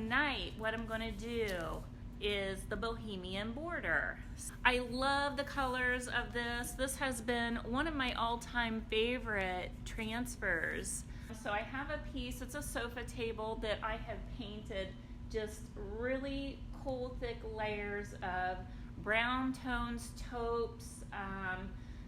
tonight what I'm going to do is the bohemian border. I love the colors of this. This has been one of my all-time favorite transfers. So I have a piece, it's a sofa table that I have painted just really cool thick layers of brown tones, taupes,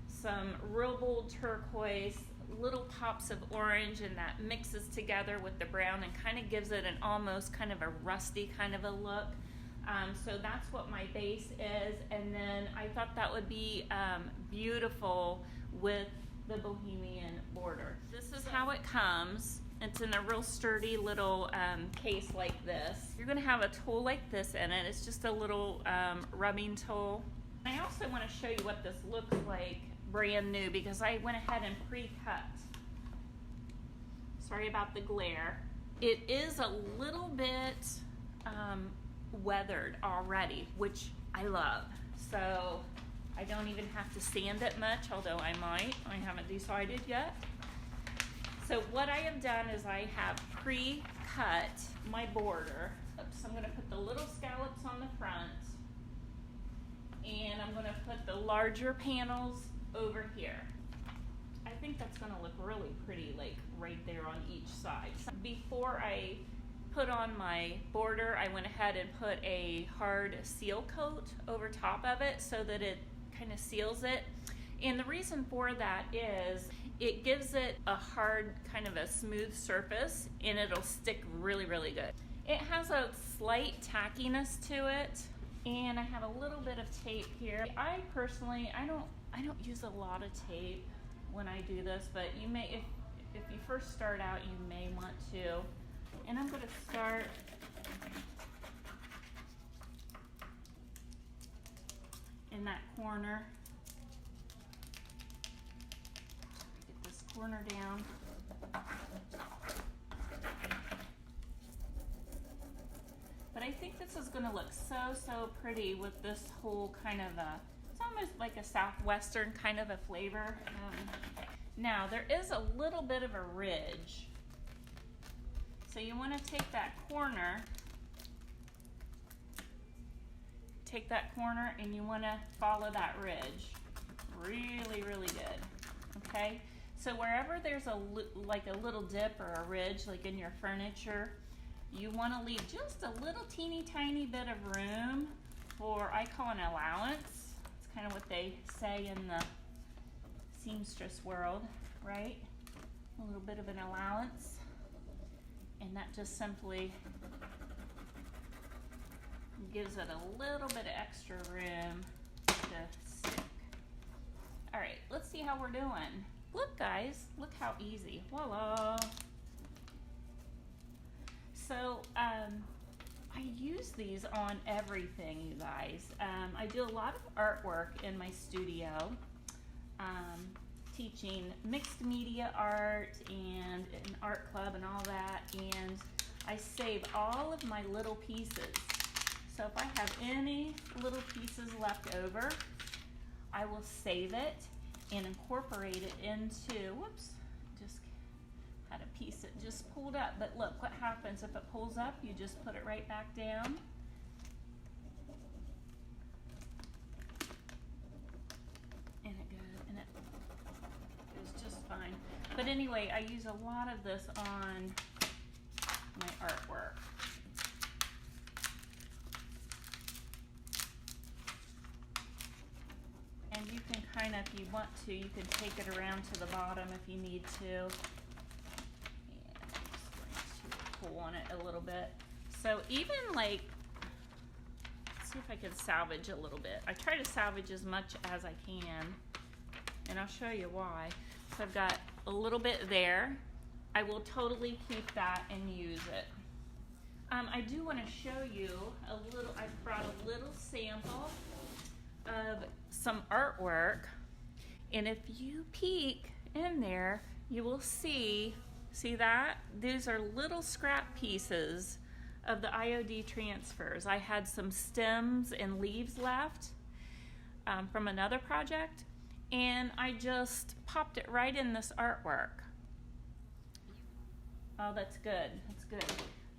some real bold turquoise, little pops of orange, and that mixes together with the brown and kind of gives it an almost kind of a rusty kind of a look. So that's what my base is, and then I thought that would be beautiful with the bohemian border. This is how it comes. It's in a real sturdy little case like this. You're gonna have a tool like this in it. It's just a little rubbing tool. I also want to show you what this looks like brand new because I went ahead and pre-cut. Sorry about the glare. It is a little bit weathered already, which I love. So I don't even have to sand it much, although I might. I haven't decided yet. So what I have done is I have pre-cut my border. Oops, I'm gonna put the little scallops on the front, and I'm gonna put the larger panels over here. I think that's gonna look really pretty, like right there on each side. So before I put on my border, I went ahead and put a hard seal coat over top of it so that it kind of seals it. And the reason for that is it gives it a hard, kind of a smooth surface, and it'll stick really, really good. It has a slight tackiness to it, and I have a little bit of tape here. I personally, I don't use a lot of tape when I do this, but you may, if you first start out, you may want to. And I'm going to start in that corner. Get this corner down. But I think this is going to look so pretty with this whole kind of a, it's almost like a southwestern kind of a flavor. Now there is a little bit of a ridge. So you want to take that corner and you want to follow that ridge really, really good. Okay, so wherever there's like a little dip or a ridge, like in your furniture, you want to leave just a little teeny tiny bit of room for, I call an allowance. It's kind of what they say in the seamstress world, right? A little bit of an allowance. And that just simply gives it a little bit of extra room to stick. All right, let's see how we're doing. Look guys, look how easy, voila. So I use these on everything, you guys. I do a lot of artwork in my studio. Teaching mixed media art and an art club and all that, and I save all of my little pieces. So if I have any little pieces left over, I will save it and incorporate it into, whoops, just had a piece that just pulled up, but look what happens if it pulls up, you just put it right back down. Fine. But anyway, I use a lot of this on my artwork. And you can kind of, if you want to, you can take it around to the bottom if you need to. And I'm just going to pull on it a little bit. So even like, let's see if I can salvage a little bit. I try to salvage as much as I can, and I'll show you why. So I've got a little bit there. I will totally keep that and use it. I do want to show you a little, I brought a little sample of some artwork. And if you peek in there, you will see that? These are little scrap pieces of the IOD transfers. I had some stems and leaves left from another project, and I just popped it right in this artwork. Oh, that's good. That's good.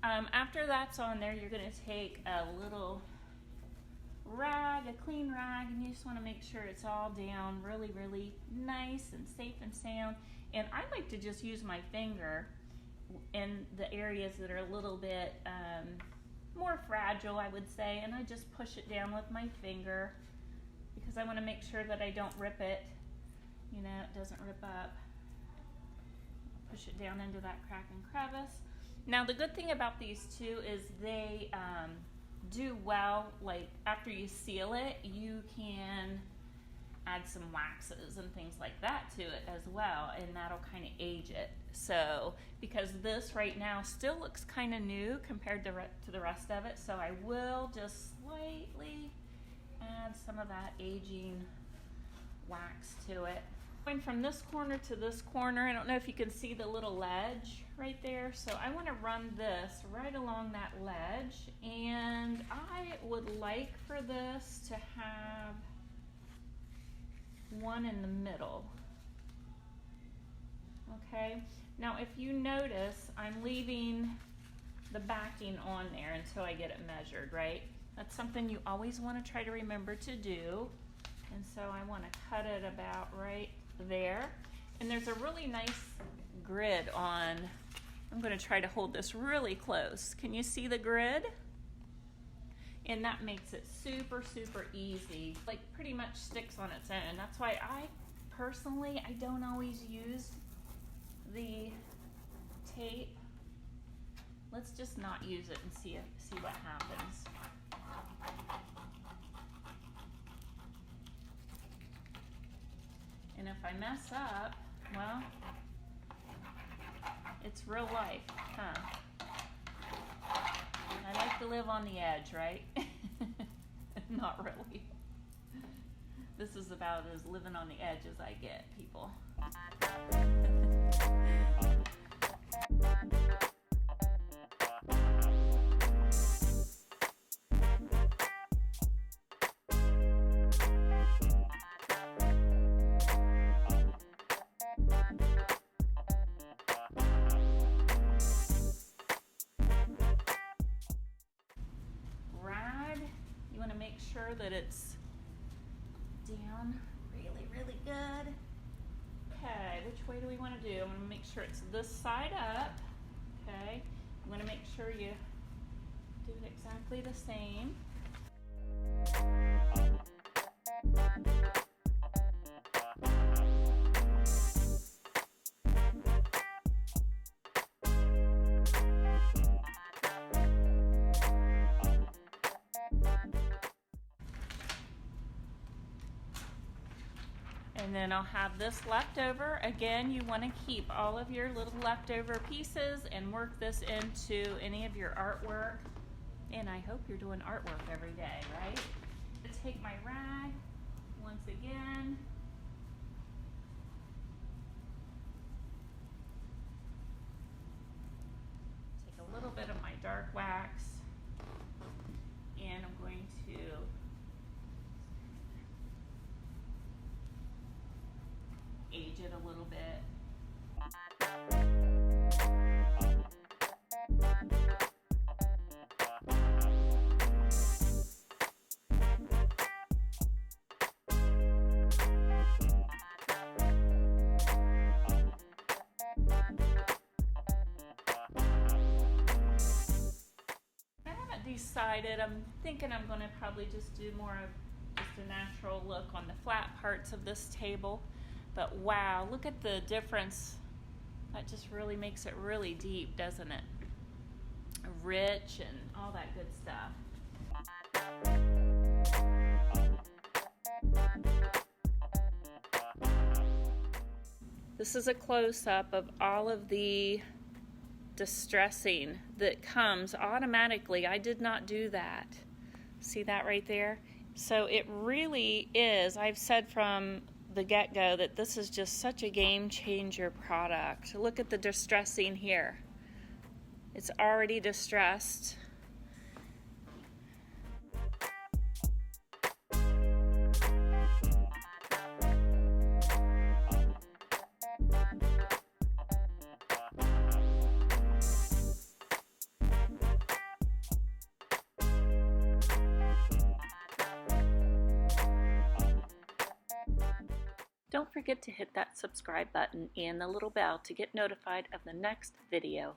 After that's on there, you're going to take a little rag, a clean rag, and you just want to make sure it's all down really, really nice and safe and sound. And I like to just use my finger in the areas that are a little bit more fragile, I would say, and I just push it down with my finger because I want to make sure that I don't rip it, you know, it doesn't rip up. Push it down into that crack and crevice. Now the good thing about these two is they do well, like after you seal it, you can add some waxes and things like that to it as well, and that'll kind of age it. So because this right now still looks kind of new compared to the rest of it, so I will just slightly add some of that aging wax to it. Going from this corner to this corner, I don't know if you can see the little ledge right there, so I want to run this right along that ledge, and I would like for this to have one in the middle. Okay, now if you notice, I'm leaving the backing on there until I get it measured, right? That's something you always want to try to remember to do. And so I want to cut it about right there. And there's a really nice grid on, I'm going to try to hold this really close. Can you see the grid? And that makes it super, super easy. Like pretty much sticks on its own. That's why I personally, I don't always use the tape. Let's just not use it and see what happens. And if I mess up, well, it's real life, huh? I like to live on the edge, right? Not really. This is about as living on the edge as I get, people. That it's down really, really good. Okay, which way do we want to do? I'm going to make sure it's this side up. Okay, I'm going to make sure you do it exactly the same. And then I'll have this left over. Again, you want to keep all of your little leftover pieces and work this into any of your artwork. And I hope you're doing artwork every day, right? To take my rag once again. Take a little bit of my dark wax, and I'm going to age it a little bit. I haven't decided. I'm thinking I'm going to probably just do more of just a natural look on the flat parts of this table. But wow, look at the difference. That just really makes it really deep, doesn't it? Rich and all that good stuff. This is a close-up of all of the distressing that comes automatically. I did not do that. See that right there? So it really is, I've said from the get-go that this is just such a game changer product. Look at the distressing here. It's already distressed. Don't forget to hit that subscribe button and the little bell to get notified of the next video.